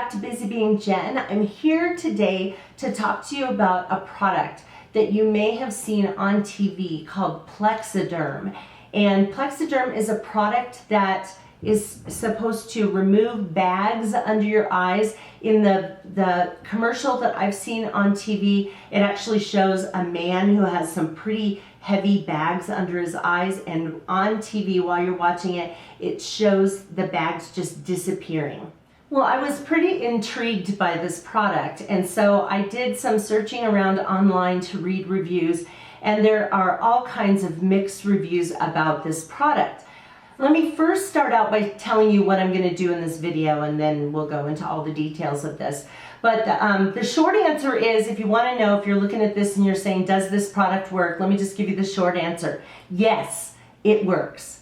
back to Busy Being Jen. I'm here today to talk to you about a product that you may have seen on TV called Plexiderm. And Plexiderm is a product that is supposed to remove bags under your eyes. In the commercial that I've seen on TV, it actually shows a man who has some pretty heavy bags under his eyes, and on TV while you're watching it, it shows the bags just disappearing. Well, I was pretty intrigued by this product, and so I did some searching around online to read reviews, and there are all kinds of mixed reviews about this product. Let me first start out by telling you what I'm going to do in this video, and then we'll go into all the details of this. But the short answer is, if you want to know, if you're looking at this and you're saying, does this product work? Let me just give you the short answer. Yes, it works.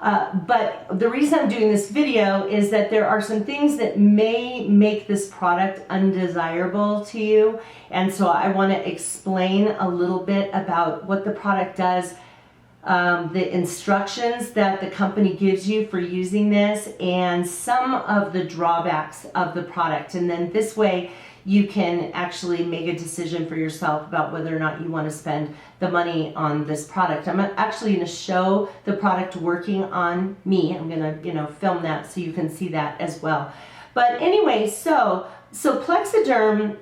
But the reason I'm doing this video is that there are some things that may make this product undesirable to you. And so I want to explain a little bit about what the product does, the instructions that the company gives you for using this, and some of the drawbacks of the product. And then this way you can actually make a decision for yourself about whether or not you want to spend the money on this product. I'm actually going to show the product working on me. I'm going to, film that so you can see that as well. But anyway, so Plexiderm,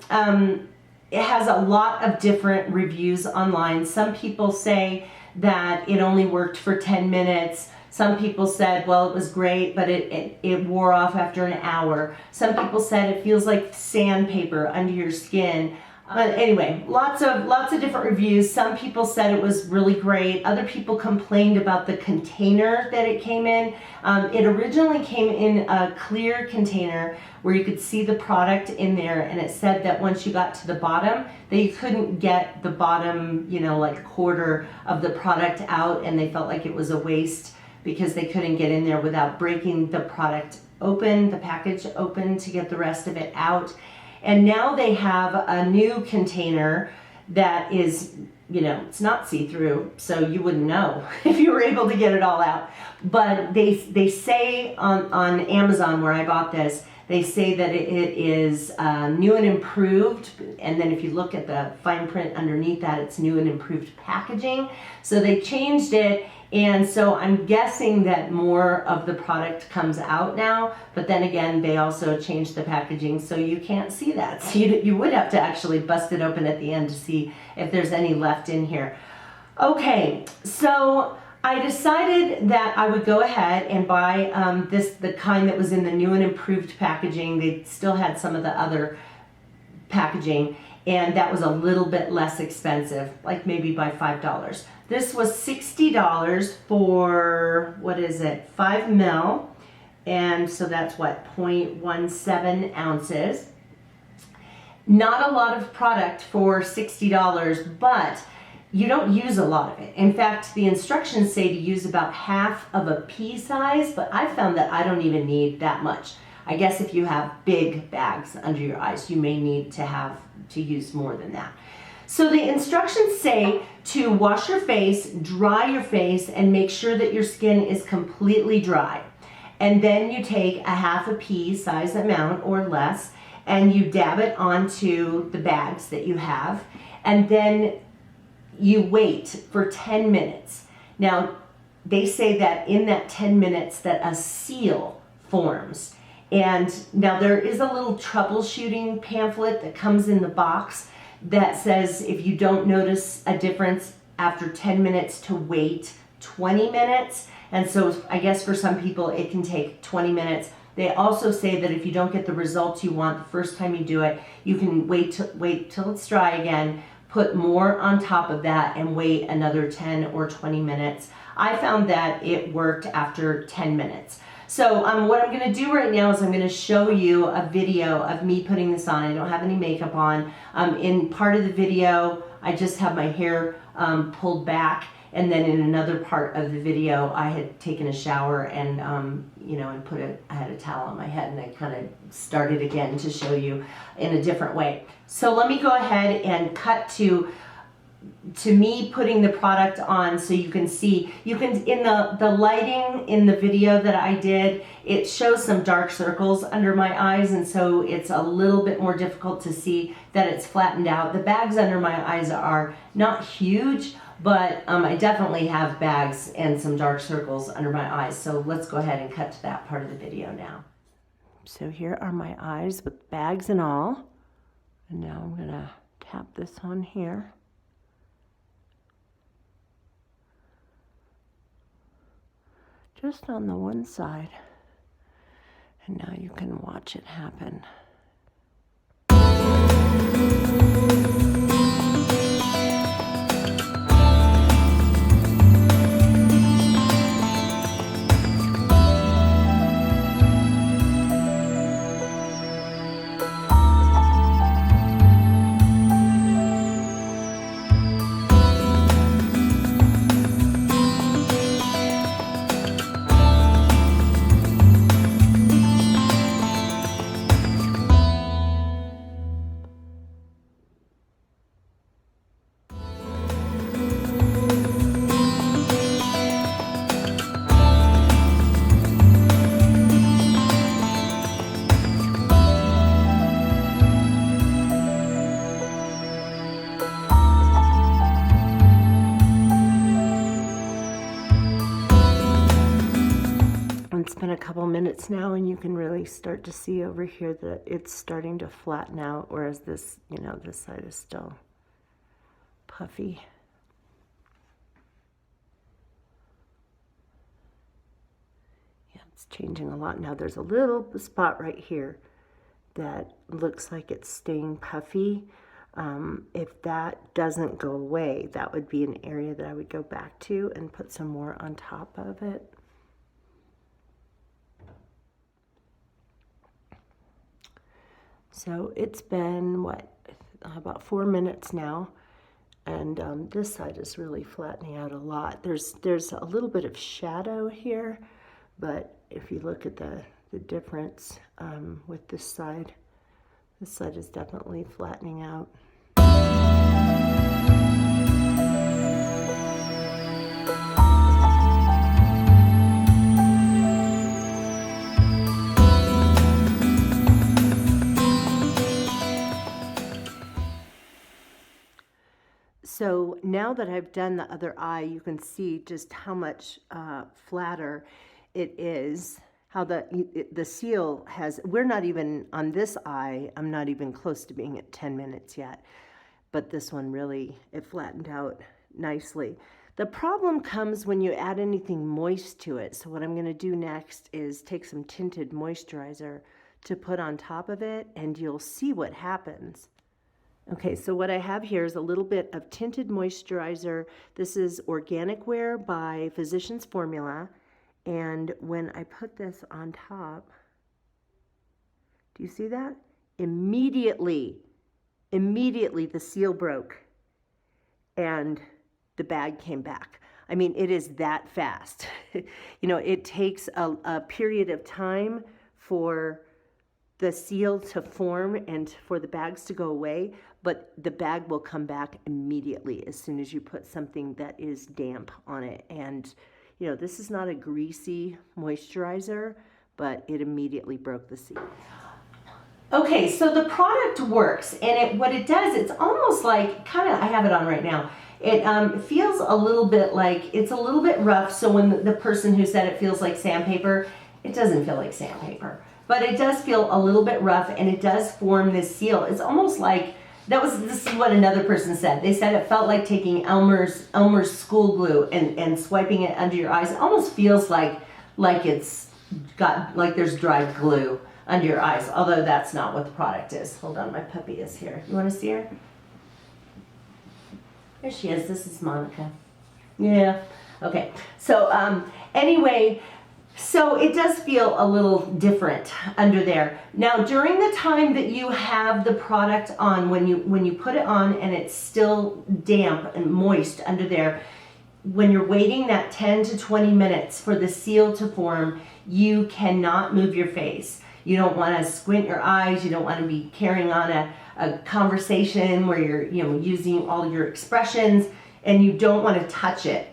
it has a lot of different reviews online. Some people say that it only worked for 10 minutes. Some people said, well, it was great, but it wore off after an hour. Some people said it feels like sandpaper under your skin. But anyway, lots of different reviews. Some people said it was really great. Other people complained about the container that it came in. It originally came in a clear container where you could see the product in there, and it said that once you got to the bottom, that you couldn't get the bottom, like quarter of the product out, and they felt like it was a waste because they couldn't get in there without breaking the product open, the package open, to get the rest of it out. And now they have a new container that is, it's not see-through, so you wouldn't know if you were able to get it all out. But they say on Amazon, where I bought this, they say that it is new and improved, and then if you look at the fine print underneath that, it's new and improved packaging. So they changed it, and so I'm guessing that more of the product comes out now, but then again, they also changed the packaging, so you can't see that. So you would have to actually bust it open at the end to see if there's any left in here. Okay, so I decided that I would go ahead and buy the kind that was in the new and improved packaging. They still had some of the other packaging, and that was a little bit less expensive, like maybe by $5. This was $60 for, 5 mil, and so that's what, 0.17 ounces. Not a lot of product for $60, but you don't use a lot of it. In fact, the instructions say to use about half of a pea size, but I found that I don't even need that much. I guess if you have big bags under your eyes, you may need to use more than that. So the instructions say to wash your face, dry your face, and make sure that your skin is completely dry. And then you take a half a pea size amount or less, and you dab it onto the bags that you have, and then you wait for 10 minutes. Now, they say that in that 10 minutes that a seal forms. And now there is a little troubleshooting pamphlet that comes in the box that says if you don't notice a difference after 10 minutes to wait 20 minutes. And so I guess for some people it can take 20 minutes. They also say that if you don't get the results you want the first time you do it, you can wait till it's dry again, put more on top of that, and wait another 10 or 20 minutes. I found that it worked after 10 minutes. So what I'm going to do right now is I'm going to show you a video of me putting this on. I don't have any makeup on. In part of the video, I just have my hair pulled back, and then in another part of the video, I had taken a shower and I had a towel on my head, and I kind of started again to show you in a different way. So let me go ahead and cut to to me, putting the product on so you can see, in the lighting in the video that I did, it shows some dark circles under my eyes, and so it's a little bit more difficult to see that it's flattened out. The bags under my eyes are not huge, but I definitely have bags and some dark circles under my eyes. So let's go ahead and cut to that part of the video now. So here are my eyes with bags and all. And now I'm gonna tap this on here. Just on the one side. And now you can watch it happen. It's been a couple minutes now, and you can really start to see over here that it's starting to flatten out, whereas this, this side is still puffy. Yeah, it's changing a lot now. There's a little spot right here that looks like it's staying puffy. If that doesn't go away, that would be an area that I would go back to and put some more on top of it. So it's been, about 4 minutes now, and this side is really flattening out a lot. There's a little bit of shadow here, but if you look at the difference with this side is definitely flattening out. So now that I've done the other eye, you can see just how much flatter it is, how the seal has, we're not even, on this eye, I'm not even close to being at 10 minutes yet, but this one really, it flattened out nicely. The problem comes when you add anything moist to it. So what I'm gonna do next is take some tinted moisturizer to put on top of it, and you'll see what happens. Okay, so what I have here is a little bit of tinted moisturizer. This is Organic Wear by Physicians Formula. And when I put this on top, do you see that? Immediately the seal broke and the bag came back. I mean, it is that fast. It takes a period of time for the seal to form and for the bags to go away, but the bag will come back immediately as soon as you put something that is damp on it. And this is not a greasy moisturizer, but it immediately broke the seal. Okay, so the product works, and what it does, it's almost like, I have it on right now. It feels a little bit like, it's a little bit rough, so when the person who said it feels like sandpaper, it doesn't feel like sandpaper. But it does feel a little bit rough, and it does form this seal. It's almost like, this is what another person said. They said it felt like taking Elmer's school glue and swiping it under your eyes. It almost feels like it's got, like there's dry glue under your eyes, although that's not what the product is. Hold on, my puppy is here. You want to see her? There she is. This is Monica. Yeah. Okay. So anyway, so it does feel a little different under there. Now, during the time that you have the product on, when you put it on and it's still damp and moist under there, when you're waiting that 10 to 20 minutes for the seal to form, you cannot move your face. You don't want to squint your eyes. You don't want to be carrying on a a conversation where you're, using all your expressions and you don't want to touch it.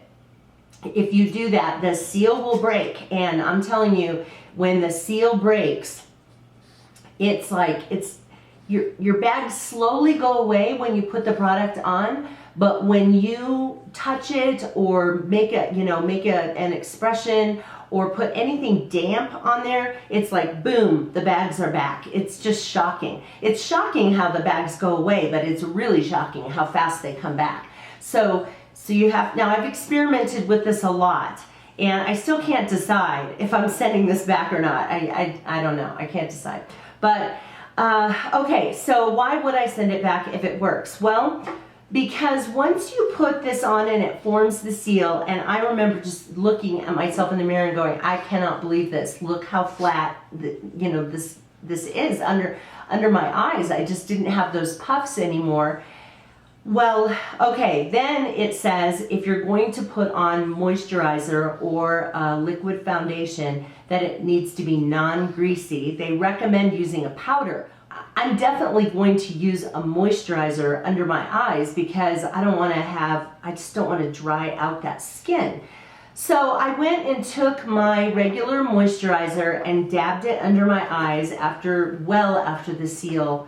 If you do that, the seal will break. And I'm telling you, when the seal breaks, it's like your bags slowly go away when you put the product on, but when you touch it or make an expression or put anything damp on there, it's like boom, the bags are back. It's just shocking. It's shocking how the bags go away, but it's really shocking how fast they come back. So you have, now I've experimented with this a lot, and I still can't decide if I'm sending this back or not. I don't know, I can't decide. But okay, so why would I send it back if it works? Well, because once you put this on and it forms the seal, and I remember just looking at myself in the mirror and going, I cannot believe this. Look how flat this is under my eyes. I just didn't have those puffs anymore. Well, okay, then it says if you're going to put on moisturizer or liquid foundation, that it needs to be non-greasy. They recommend using a powder. I'm definitely going to use a moisturizer under my eyes because I just don't want to dry out that skin. So I went and took my regular moisturizer and dabbed it under my eyes after the seal,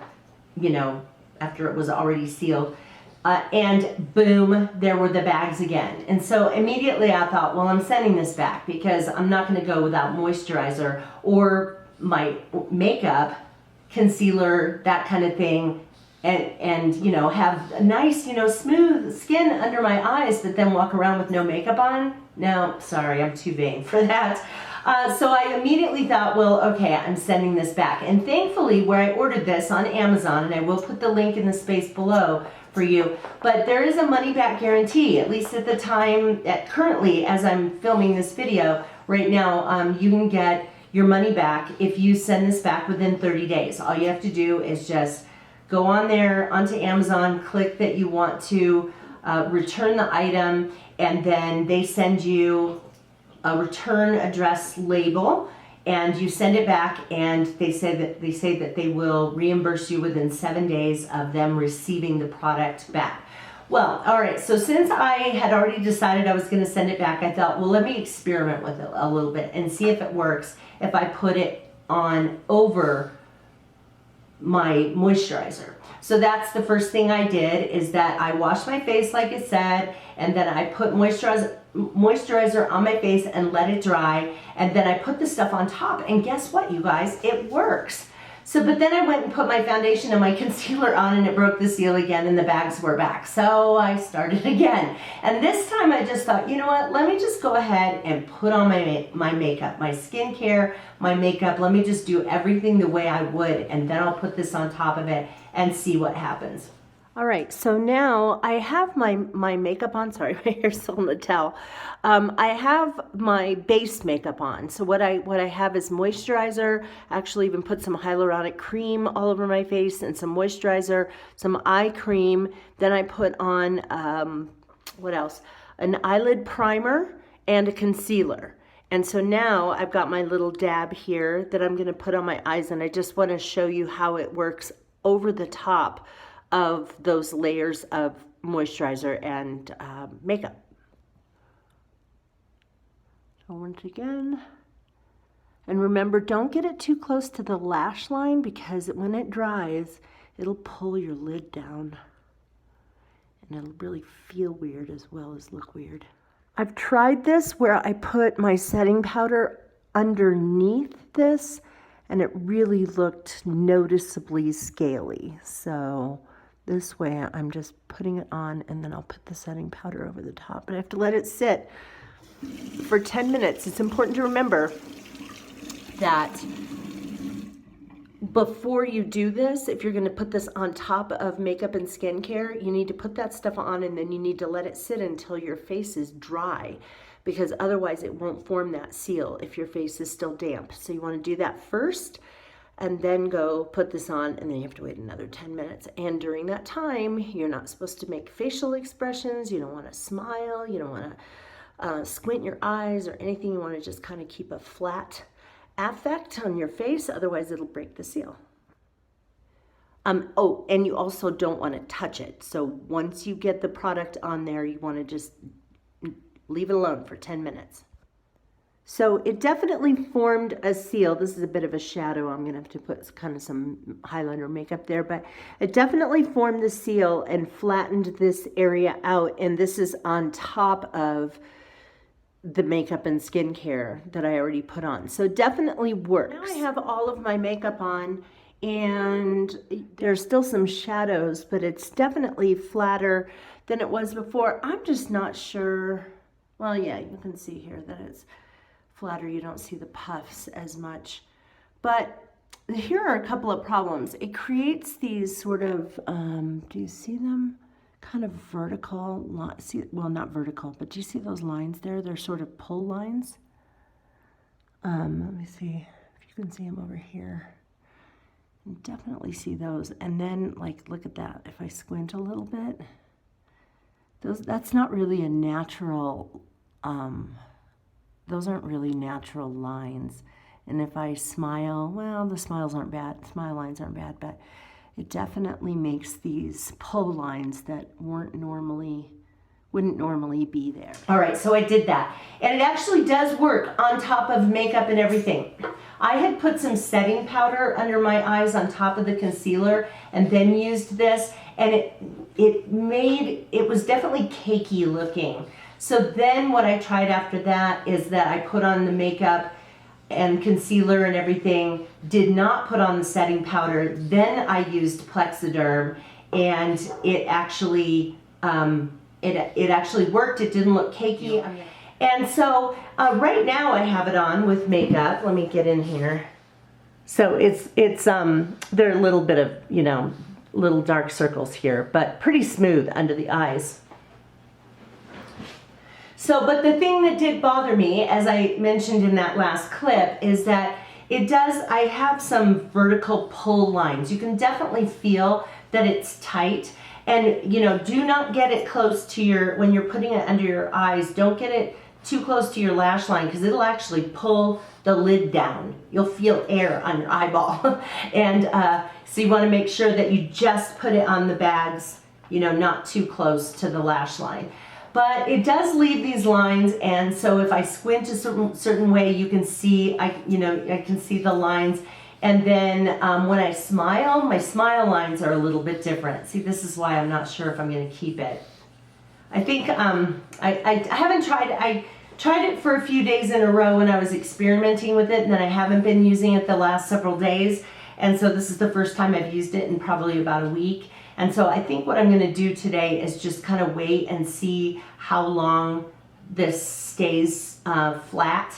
after it was already sealed. And boom, there were the bags again. And so immediately I thought, well, I'm sending this back because I'm not going to go without moisturizer or my makeup, concealer, that kind of thing, and have a nice, smooth skin under my eyes, but then walk around with no makeup on. No, sorry, I'm too vain for that. So I immediately thought, well, okay, I'm sending this back. And thankfully, where I ordered this on Amazon, and I will put the link in the space below for you, but there is a money back guarantee, at least at the time, currently as I'm filming this video right now, you can get your money back if you send this back within 30 days. All you have to do is just go on there onto Amazon, click that you want to return the item, and then they send you a return address label, and you send it back, and they say that they will reimburse you within 7 days of them receiving the product back. Well, all right, so since I had already decided I was going to send it back, I thought, well, let me experiment with it a little bit and see if it works if I put it on over my moisturizer. So that's the first thing I did, is that I washed my face like it said, and then I put moisturizer on my face and let it dry, and then I put the stuff on top, and guess what, you guys, it works. So, but then I went and put my foundation and my concealer on, and it broke the seal again, and the bags were back. So I started again. And this time I just thought, you know what, let me just go ahead and put on my makeup, my skincare, my makeup. Let me just do everything the way I would, and then I'll put this on top of it and see what happens. All right, so now I have my makeup on. Sorry, my hair's still in the towel. I have my base makeup on. So what I have is moisturizer. Actually even put some hyaluronic cream all over my face and some moisturizer, some eye cream. Then I put on, what else? An eyelid primer and a concealer. And so now I've got my little dab here that I'm gonna put on my eyes, and I just wanna show you how it works over the top of those layers of moisturizer and makeup. So once again, and remember, don't get it too close to the lash line, because when it dries, it'll pull your lid down, and it'll really feel weird as well as look weird. I've tried this where I put my setting powder underneath this, and it really looked noticeably scaly. So this way I'm just putting it on, and then I'll put the setting powder over the top. But I have to let it sit for 10 minutes. It's important to remember that before you do this, if you're going to put this on top of makeup and skincare, you need to put that stuff on, and then you need to let it sit until your face is dry, because otherwise it won't form that seal if your face is still damp. So you want to do that first, and then go put this on, and then you have to wait another 10 minutes. And during that time, you're not supposed to make facial expressions. You don't want to smile. You don't want to squint your eyes or anything. You want to just kind of keep a flat affect on your face, otherwise it'll break the seal. Oh, and you also don't want to touch it. So once you get the product on there, you want to just leave it alone for 10 minutes. So it definitely formed a seal. This is a bit of a shadow. I'm going to have to put kind of some highlighter makeup there, but it definitely formed the seal and flattened this area out. And this is on top of the makeup and skincare that I already put on. So it definitely works. Now I have all of my makeup on, and there's still some shadows, but it's definitely flatter than it was before. I'm just not sure. Well, yeah, you can see here that it's flatter. You don't see the puffs as much. But here are a couple of problems. It creates these sort of, do you see them? Kind of vertical, well, not vertical, but do you see those lines there? They're sort of pull lines. Let me see if you can see them over here. You can definitely see those. And then, like, look at that. If I squint a little bit, that's not really a natural, those aren't really natural lines. And if I smile, well, the smiles aren't bad, smile lines aren't bad, but it definitely makes these pull lines that wouldn't normally be there. All right, so I did that. And it actually does work on top of makeup and everything. I had put some setting powder under my eyes on top of the concealer and then used this, and it was definitely cakey looking. So then what I tried after that is that I put on the makeup and concealer and everything, did not put on the setting powder. Then I used Plexiderm, and it actually worked. It didn't look cakey. And so right now I have it on with makeup. Let me get in here. So there are a little bit of, little dark circles here, but pretty smooth under the eyes. So, but the thing that did bother me, as I mentioned in that last clip, is that I have some vertical pull lines. You can definitely feel that it's tight. And, do not get it close to when you're putting it under your eyes, don't get it too close to your lash line, because it'll actually pull the lid down. You'll feel air on your eyeball. And so you want to make sure that you just put it on the bags, not too close to the lash line. But it does leave these lines, and so if I squint a certain way, you can see, I can see the lines. And then when I smile, my smile lines are a little bit different. See, this is why I'm not sure if I'm going to keep it. I think I haven't tried. I tried it for a few days in a row when I was experimenting with it, and then I haven't been using it the last several days. And so this is the first time I've used it in probably about a week. And so I think what I'm going to do today is just kind of wait and see how long this stays flat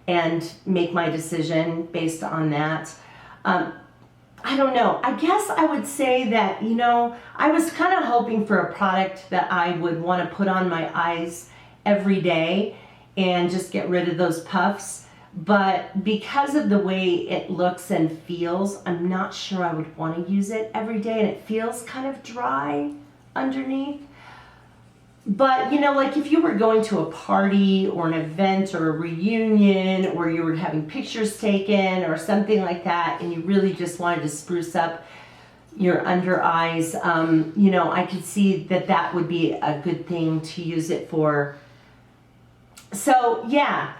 and make my decision based on that. I don't know. I guess I would say that, I was kind of hoping for a product that I would want to put on my eyes every day and just get rid of those puffs. But because of the way it looks and feels, I'm not sure I would want to use it every day, and it feels kind of dry underneath. But, like if you were going to a party or an event or a reunion, or you were having pictures taken or something like that, and you really just wanted to spruce up your under eyes, I could see that would be a good thing to use it for. So yeah,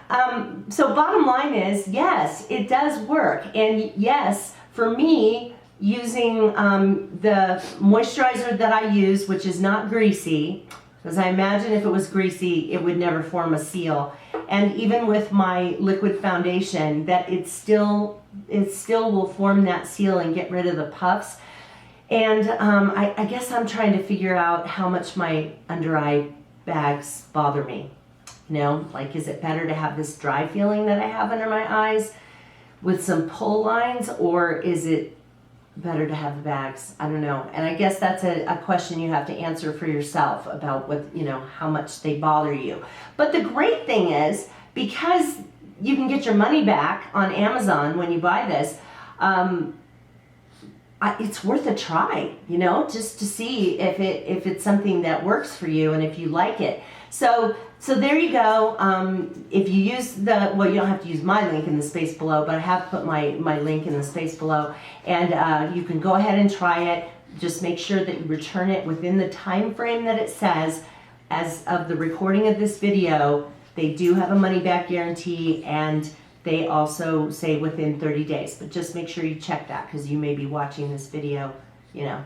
so bottom line is, yes, it does work. And yes, for me, using the moisturizer that I use, which is not greasy, because I imagine if it was greasy, it would never form a seal. And even with my liquid foundation, that it still will form that seal and get rid of the puffs. And I guess I'm trying to figure out how much my under eye bags bother me. Like, is it better to have this dry feeling that I have under my eyes with some pull lines, or is it better to have the bags? I don't know. And I guess that's a question you have to answer for yourself about what, how much they bother you. But the great thing is, because you can get your money back on Amazon when you buy this, it's worth a try, just to see if it's something that works for you and if you like it. So there you go. If you use well, you don't have to use my link in the space below, but I have put my link in the space below, and you can go ahead and try it. Just make sure that you return it within the time frame that it says. As of the recording of this video, they do have a money back guarantee, and they also say within 30 days. But just make sure you check that, because you may be watching this video, you know,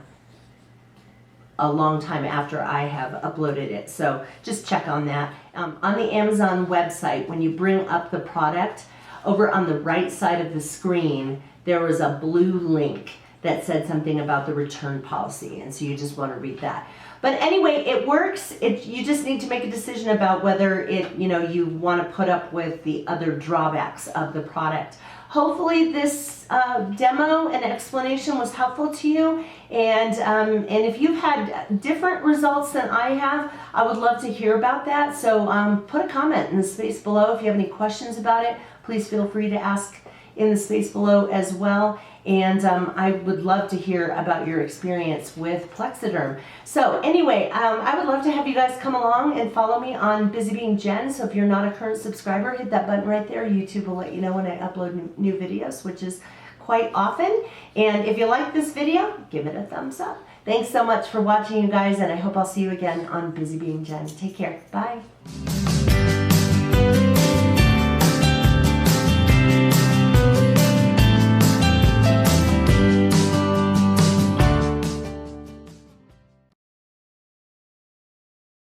a long time after I have uploaded it. So just check on that. On the Amazon website, when you bring up the product, over on the right side of the screen, there was a blue link that said something about the return policy, and so you just want to read that. But anyway, it works. You just need to make a decision about whether you want to put up with the other drawbacks of the product. Hopefully this demo and explanation was helpful to you, and if you've had different results than I have, I would love to hear about that. So put a comment in the space below if you have any questions about it. Please feel free to ask in the space below as well. And I would love to hear about your experience with Plexiderm. So anyway, I would love to have you guys come along and follow me on BusyBeingJen. So if you're not a current subscriber, hit that button right there. YouTube will let you know when I upload new videos, which is quite often. And if you like this video, give it a thumbs up. Thanks so much for watching, you guys, and I hope I'll see you again on BusyBeingJen. Take care. Bye.